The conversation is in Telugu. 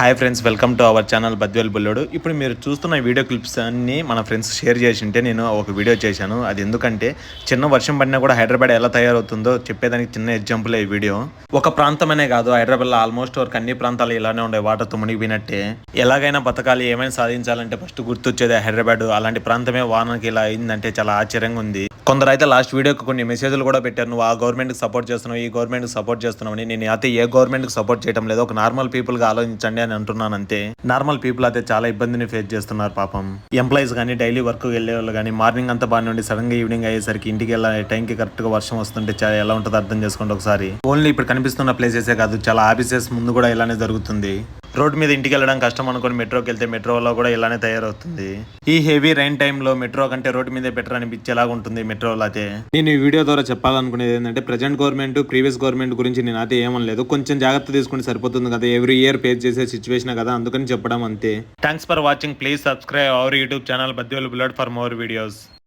Hi friends, welcome to our channel Badvel Bullodu. ఇప్పుడు మీరు చూస్తున్న వీడియో క్లిప్స్ అన్నీ మన ఫ్రెండ్స్ షేర్ చేసింటే నేను ఒక వీడియో చేశాను. అది ఎందుకంటే చిన్న వర్షం పడినా కూడా హైదరాబాద్ ఎలా తయారవుతుందో చెప్పేదానికి చిన్న ఎగ్జాంపుల్ ఈ వీడియో. ఒక ప్రాంతమనే కాదు, హైదరాబాద్లో ఆల్మోస్ట్ వరకు అన్ని ప్రాంతాలు ఇలానే ఉండే వాటర్తో మునిగిపోయినట్టే. ఎలాగైనా బతకాలి, ఏమైనా సాధించాలంటే ఫస్ట్ గుర్తొచ్చేది హైదరాబాద్. అలాంటి ప్రాంతమే వానకి ఇలా అయిందంటే చాలా ఆశ్చర్యంగా ఉంది. కొందరు అయితే లాస్ట్ వీడియోకి కొన్ని మెసేజ్లు కూడా పెట్టారు, నువ్వు ఆ గవర్నమెంట్కి సపోర్ట్ చేస్తున్నావు, ఈ గవర్నమెంట్కి సపోర్ట్ చేస్తున్నావు అని. నేను అయితే ఏ గవర్నమెంట్కి సపోర్ట్ చేయడం లేదు, ఒక నార్మల్ పీపుల్గా ఆలోచించండి అని అంటున్నాను అంతే. నార్మల్ పీపుల్ అయితే చాలా ఇబ్బందిని ఫేస్ చేస్తున్నారు పాపం. ఎంప్లాయీస్ కానీ, డైలీ వర్క్ వెళ్ళే వాళ్ళు కానీ, మార్నింగ్ అంతా బాగానే ఉండి సడన్ గా ఈవినింగ్ అయ్యేసరికి ఇంటికి వెళ్ళే టైంకి కరెక్ట్ గా వర్షం వస్తుంటే ఎలా ఉంటుందో అర్థం చేసుకోండి ఒకసారి. ఓన్లీ ఇప్పుడు కనిపిస్తున్న ప్లేసెసే కాదు, చాలా ఆఫీసెస్ ముందు కూడా ఇలానే జరుగుతుంది. రోడ్ మీద ఇంటికి వెళ్ళడం కష్టం అనుకుని మెట్రోకి వెళ్తే మెట్రోలో కూడా ఇలానే తయారవుతుంది. ఈ హెవీ రైన్ టైంలో మెట్రో కంటే రోడ్ మీదే బెటర్ అనిపించేలాగా ఉంటుంది మెట్రోలో అయితే. నేను ఈ వీడియో ద్వారా చెప్పాలనుకునేది ఏంటంటే, ప్రజెంట్ గవర్నమెంట్ ప్రీవియస్ గవర్నమెంట్ గురించి నేను అయితే ఏమనలేదు, కొంచెం జాగ్రత్త తీసుకుంటే సరిపోతుంది కదా, ఎవ్రీ ఇయర్ ఫేస్ చేసే సిచ్యువేషన్ కదా, అందుకని చెప్పడం అంతే. Thanks for watching. Please subscribe our YouTube channel Badvel bullet for more videos.